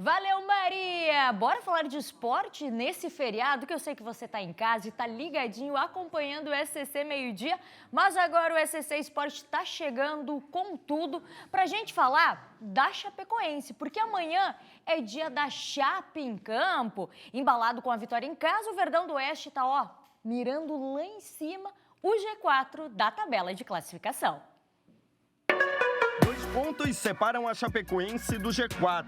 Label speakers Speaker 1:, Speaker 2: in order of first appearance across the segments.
Speaker 1: Valeu, Maria! Bora falar de esporte nesse feriado, que eu sei que você está em casa e está ligadinho acompanhando o SCC meio-dia, mas agora o SCC Esporte está chegando com tudo para a gente falar da Chapecoense, porque amanhã é dia da Chape em campo. Embalado com a vitória em casa, o Verdão do Oeste está, mirando lá em cima o G4 da tabela de classificação.
Speaker 2: 2 pontos separam a Chapecoense do G4.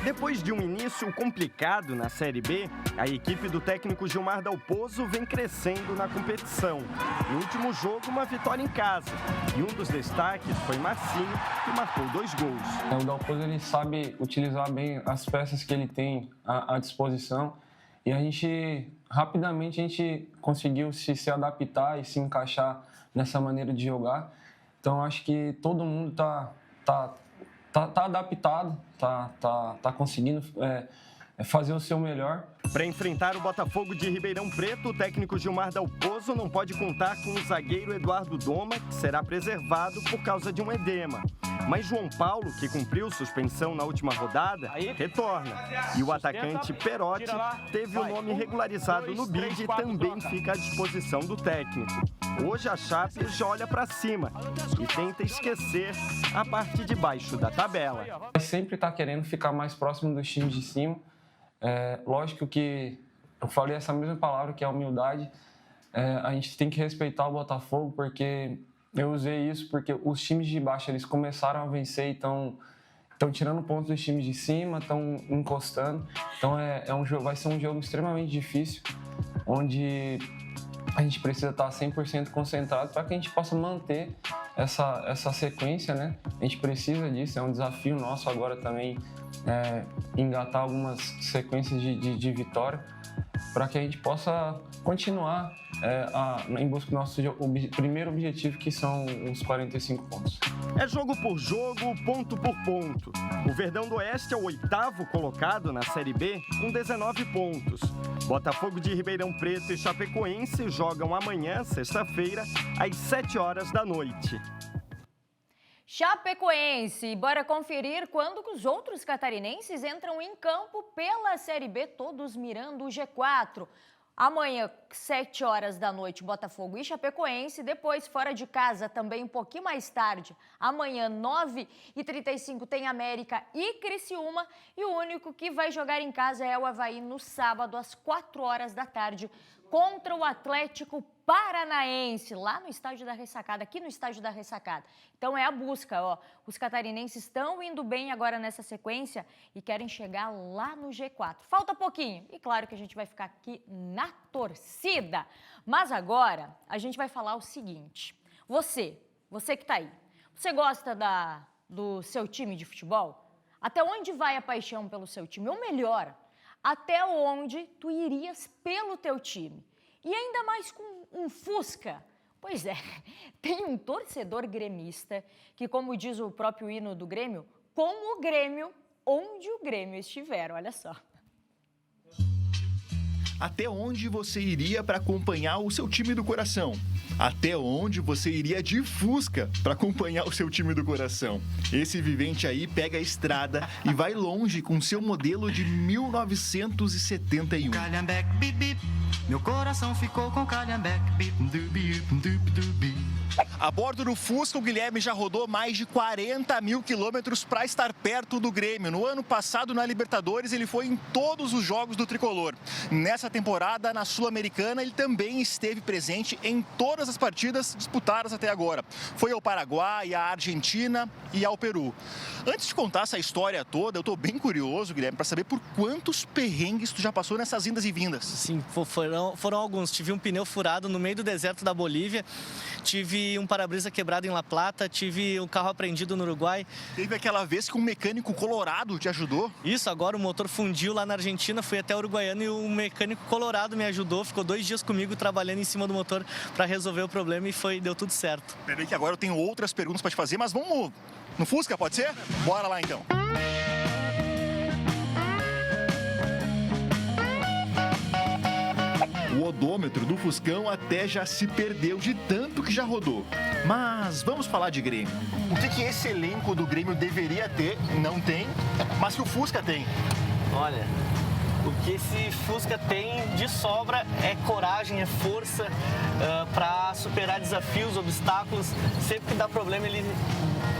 Speaker 2: Depois de um início complicado na Série B, a equipe do técnico Gilmar Dalpozo vem crescendo na competição. No último jogo, uma vitória em casa. E um dos destaques foi Marcinho, que marcou 2 gols.
Speaker 3: O Dalpozo ele sabe utilizar bem as peças que ele tem à disposição. E rapidamente a gente conseguiu se adaptar e se encaixar nessa maneira de jogar. Então, acho que todo mundo tá adaptado, tá conseguindo fazer o seu melhor.
Speaker 2: Para enfrentar o Botafogo de Ribeirão Preto, o técnico Gilmar Dalpozo não pode contar com o zagueiro Eduardo Doma, que será preservado por causa de um edema. Mas João Paulo, que cumpriu suspensão na última rodada, retorna. E o atacante Perotti teve o nome regularizado no BID e também fica à disposição do técnico. Hoje a Chape já olha para cima e tenta esquecer a parte de baixo da tabela.
Speaker 3: Sempre está querendo ficar mais próximo dos times de cima. Lógico que eu falei essa mesma palavra, que é a humildade. A gente tem que respeitar o Botafogo, porque eu usei isso porque os times de baixo eles começaram a vencer e estão tirando pontos dos times de cima, estão encostando. Então vai ser um jogo extremamente difícil, onde a gente precisa estar 100% concentrado para que a gente possa manter essa sequência, né? A gente precisa disso, é um desafio nosso agora também engatar algumas sequências de vitória para que a gente possa continuar em busca do nosso primeiro objetivo, que são os 45 pontos.
Speaker 2: É jogo por jogo, ponto por ponto. O Verdão do Oeste é o 8º colocado na Série B com 19 pontos. Botafogo de Ribeirão Preto e Chapecoense jogam amanhã, sexta-feira, às 7h da noite.
Speaker 1: Chapecoense, bora conferir quando que os outros catarinenses entram em campo pela Série B, todos mirando o G4. Amanhã, 7h da noite, Botafogo e Chapecoense. Depois, fora de casa, também um pouquinho mais tarde. Amanhã, 9h35, tem América e Criciúma. E o único que vai jogar em casa é o Avaí no sábado, às 4h da tarde, contra o Atlético Paranaense, lá no Estádio da Ressacada, aqui no Estádio da Ressacada. Então é a busca, Os catarinenses estão indo bem agora nessa sequência e querem chegar lá no G4. Falta pouquinho e claro que a gente vai ficar aqui na torcida. Mas agora a gente vai falar o seguinte, você que está aí, você gosta do seu time de futebol? Até onde vai a paixão pelo seu time? Ou melhor, até onde tu irias pelo teu time? E ainda mais com um Fusca. Pois é, tem um torcedor gremista que, como diz o próprio hino do Grêmio, com o Grêmio, onde o Grêmio estiver, olha só.
Speaker 4: Até onde você iria para acompanhar o seu time do coração? Até onde você iria de Fusca para acompanhar o seu time do coração? Esse vivente aí pega a estrada e vai longe com seu modelo de 1971.
Speaker 5: Calhambeque, bip, bip. Meu coração ficou com calhambeque, bip, dubi, dubi, dubi.
Speaker 4: A bordo do Fusca, o Guilherme já rodou mais de 40 mil quilômetros para estar perto do Grêmio. No ano passado, na Libertadores, ele foi em todos os jogos do Tricolor. Nessa temporada, na Sul-Americana, ele também esteve presente em todas as partidas disputadas até agora. Foi ao Paraguai, à Argentina e ao Peru. Antes de contar essa história toda, eu estou bem curioso, Guilherme, para saber por quantos perrengues tu já passou nessas indas e vindas.
Speaker 6: Sim, foram alguns. Tive um pneu furado no meio do deserto da Bolívia, tive um para-brisa quebrado em La Plata, tive um carro apreendido no Uruguai.
Speaker 4: Teve aquela vez que um mecânico colorado te ajudou?
Speaker 6: Isso, agora o motor fundiu lá na Argentina, fui até o Uruguaiano e o mecânico colorado me ajudou, ficou 2 dias comigo trabalhando em cima do motor para resolver o problema e deu tudo certo.
Speaker 4: Peraí que agora eu tenho outras perguntas para te fazer, mas vamos no Fusca, pode ser? Bora lá então. O odômetro do Fuscão até já se perdeu de tanto que já rodou. Mas vamos falar de Grêmio. O que esse elenco do Grêmio deveria ter, não tem, mas que o Fusca tem?
Speaker 6: Olha, o que esse Fusca tem de sobra é coragem, é força para superar desafios, obstáculos. Sempre que dá problema, ele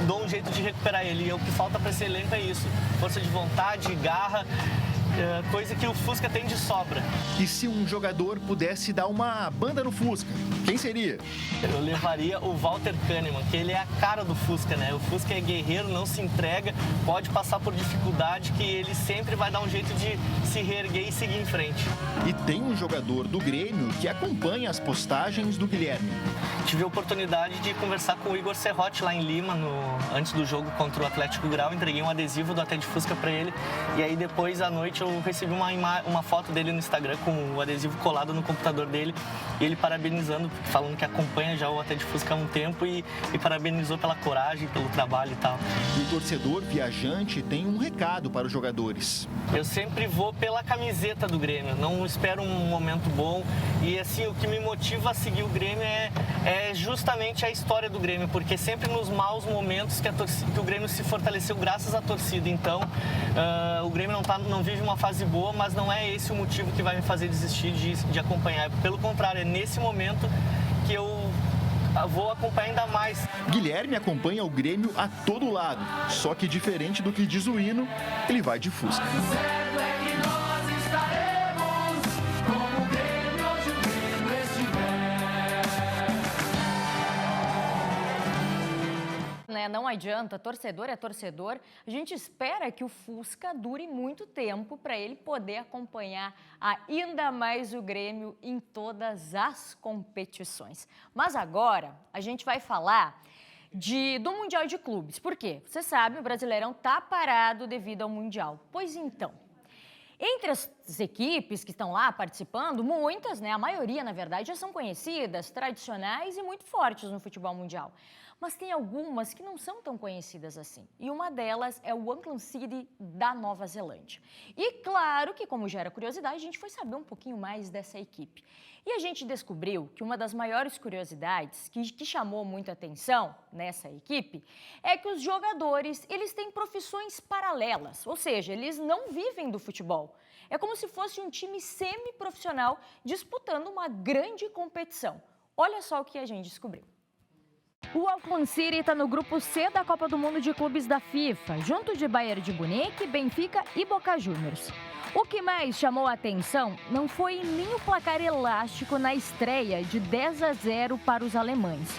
Speaker 6: dá um jeito de recuperar ele. E o que falta para esse elenco é isso: força de vontade, garra, coisa que o Fusca tem de sobra.
Speaker 4: E se um jogador pudesse dar uma banda no Fusca, quem seria?
Speaker 6: Eu levaria o Walter Kahneman, que ele é a cara do Fusca, né? O Fusca é guerreiro, não se entrega, pode passar por dificuldade, que ele sempre vai dar um jeito de se reerguer e seguir em frente.
Speaker 4: E tem um jogador do Grêmio que acompanha as postagens do Guilherme.
Speaker 6: Tive a oportunidade de conversar com o Igor Serrotti lá em Lima, antes do jogo contra o Atlético Grau. Entreguei um adesivo do Até de Fusca para ele. E aí depois, à noite, eu recebi uma foto dele no Instagram com o adesivo colado no computador dele. E ele parabenizando, falando que acompanha já o Até de Fusca há um tempo e parabenizou pela coragem, pelo trabalho e tal.
Speaker 4: E o torcedor viajante tem um recado para os jogadores.
Speaker 6: Eu sempre vou pela camiseta do Grêmio, não espero um momento bom. E assim, o que me motiva a seguir o Grêmio é justamente a história do Grêmio, porque sempre nos maus momentos que o Grêmio se fortaleceu graças à torcida. Então, o Grêmio não vive uma fase boa, mas não é esse o motivo que vai me fazer desistir de acompanhar. Pelo contrário, é nesse momento que eu vou acompanhar ainda mais.
Speaker 4: Guilherme acompanha o Grêmio a todo lado, só que diferente do que diz o hino, ele vai de Fusca.
Speaker 1: Não adianta, torcedor é torcedor. A gente espera que o Fusca dure muito tempo para ele poder acompanhar ainda mais o Grêmio em todas as competições. Mas agora a gente vai falar do Mundial de Clubes. Por quê? Você sabe, o Brasileirão está parado devido ao Mundial. Pois então, entre as equipes que estão lá participando, muitas, a maioria, na verdade, já são conhecidas, tradicionais e muito fortes no futebol mundial. Mas tem algumas que não são tão conhecidas assim. E uma delas é o Auckland City da Nova Zelândia. E claro que, como gera curiosidade, a gente foi saber um pouquinho mais dessa equipe. E a gente descobriu que uma das maiores curiosidades que chamou muita atenção nessa equipe é que os jogadores, eles têm profissões paralelas, ou seja, eles não vivem do futebol. É como se fosse um time semi-profissional disputando uma grande competição. Olha só o que a gente descobriu. O Auckland City está no grupo C da Copa do Mundo de Clubes da FIFA, junto de Bayern de Munique, Benfica e Boca Juniors. O que mais chamou a atenção não foi nem o placar elástico na estreia de 10-0 para os alemães,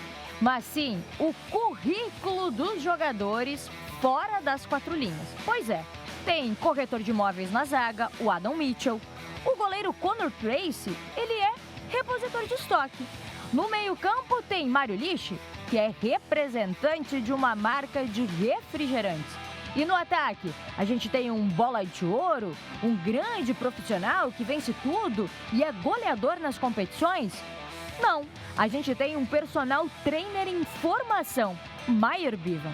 Speaker 1: mas sim o currículo dos jogadores fora das quatro linhas. Pois é, tem corretor de imóveis na zaga, o Adam Mitchell. O goleiro Conor Tracy, ele é repositor de estoque. No meio-campo tem Mário Lich, que é representante de uma marca de refrigerantes. E no ataque, a gente tem um bola de ouro, um grande profissional que vence tudo e é goleador nas competições? Não, a gente tem um personal trainer em formação, Meyer Bivan.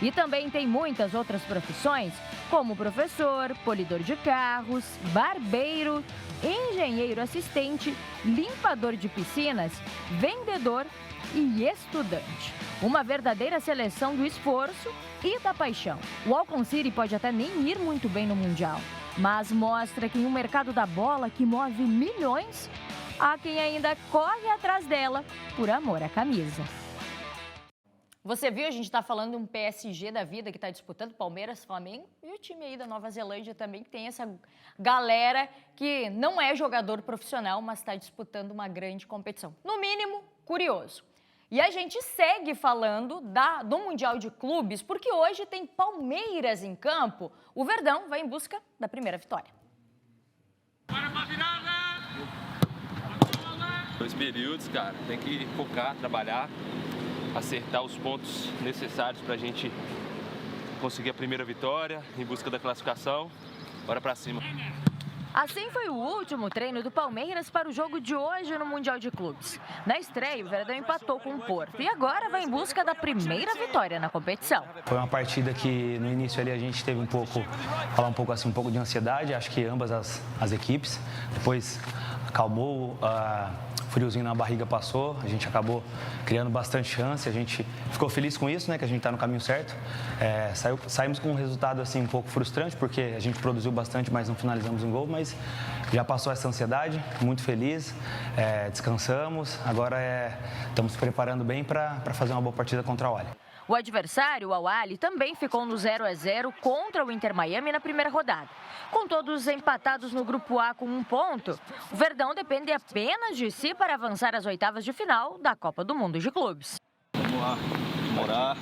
Speaker 1: E também tem muitas outras profissões, como professor, polidor de carros, barbeiro, engenheiro assistente, limpador de piscinas, vendedor e estudante. Uma verdadeira seleção do esforço e da paixão. O Auckland City pode até nem ir muito bem no Mundial, mas mostra que em um mercado da bola que move milhões, há quem ainda corre atrás dela por amor à camisa. Você viu, a gente está falando de um PSG da vida que está disputando Palmeiras, Flamengo e o time aí da Nova Zelândia também, que tem essa galera que não é jogador profissional, mas está disputando uma grande competição. No mínimo, curioso. E a gente segue falando do Mundial de Clubes, porque hoje tem Palmeiras em campo. O Verdão vai em busca da primeira vitória.
Speaker 7: 2 períodos, cara, tem que focar, trabalhar, acertar os pontos necessários para a gente conseguir a primeira vitória em busca da classificação. Bora pra cima.
Speaker 1: Assim foi o último treino do Palmeiras para o jogo de hoje no Mundial de Clubes. Na estreia, o Verdão empatou com o Porto e agora vai em busca da primeira vitória na competição.
Speaker 8: Foi uma partida que no início ali a gente teve um pouco de ansiedade, acho que ambas as equipes. Depois acalmou, friozinho na barriga passou, a gente acabou criando bastante chance, a gente ficou feliz com isso, né, que a gente está no caminho certo. Saímos com um resultado assim um pouco frustrante, porque a gente produziu bastante, mas não finalizamos em gol, mas já passou essa ansiedade, muito feliz, descansamos, agora estamos preparando bem para fazer uma boa partida contra o Al-Ahly.
Speaker 1: O adversário, o Al-Ahly, também ficou no 0-0 contra o Inter Miami na primeira rodada. Com todos empatados no Grupo A com 1 ponto, o Verdão depende apenas de si para avançar às oitavas de final da Copa do Mundo de Clubes.
Speaker 9: Vamos lá, morar,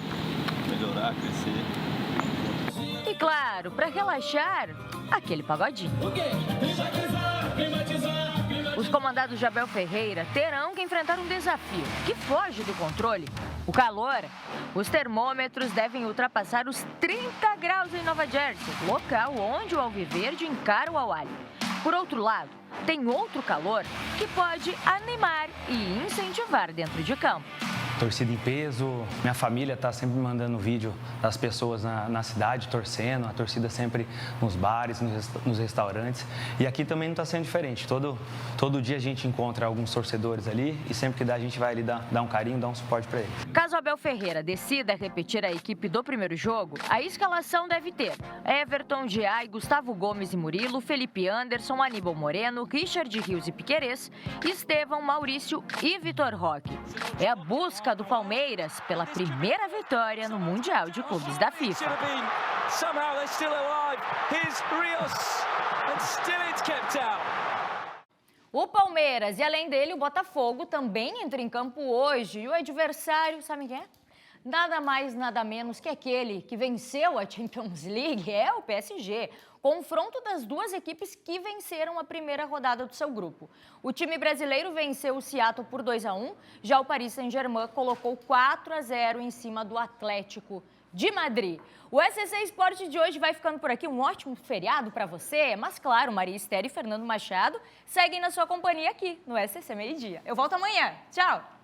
Speaker 9: melhorar, crescer.
Speaker 1: E claro, para relaxar, aquele pagodinho. Os comandados de Abel Ferreira terão que enfrentar um desafio que foge do controle. O calor. Os termômetros devem ultrapassar os 30 graus em Nova Jersey, local onde o Alviverde encara o Al-Ahly. Por outro lado, tem outro calor que pode animar e incentivar dentro de campo.
Speaker 8: Torcida em peso, minha família está sempre me mandando vídeo das pessoas na cidade torcendo, a torcida sempre nos bares, nos restaurantes. E aqui também não está sendo diferente. Todo dia a gente encontra alguns torcedores ali e sempre que dá a gente vai ali dar um carinho, dar um suporte para eles.
Speaker 1: Caso Abel Ferreira decida repetir a equipe do primeiro jogo, a escalação deve ter Everton, Diay, Gustavo Gomes e Murilo, Felipe Anderson, Aníbal Moreno, Richard Rios e Piquerez, Estevão, Maurício e Vitor Roque. É a busca do Palmeiras pela primeira vitória no Mundial de Clubes da FIFA. O Palmeiras e, além dele, o Botafogo também entra em campo hoje. E o adversário, sabe quem é? Nada mais, nada menos que aquele que venceu a Champions League, é o PSG. Confronto das duas equipes que venceram a primeira rodada do seu grupo. O time brasileiro venceu o Seattle por 2-1, já o Paris Saint-Germain colocou 4-0 em cima do Atlético de Madrid. O SCC Esporte de hoje vai ficando por aqui. Um ótimo feriado para você, mas claro, Maria Esther e Fernando Machado seguem na sua companhia aqui no SCC Meio Dia. Eu volto amanhã. Tchau!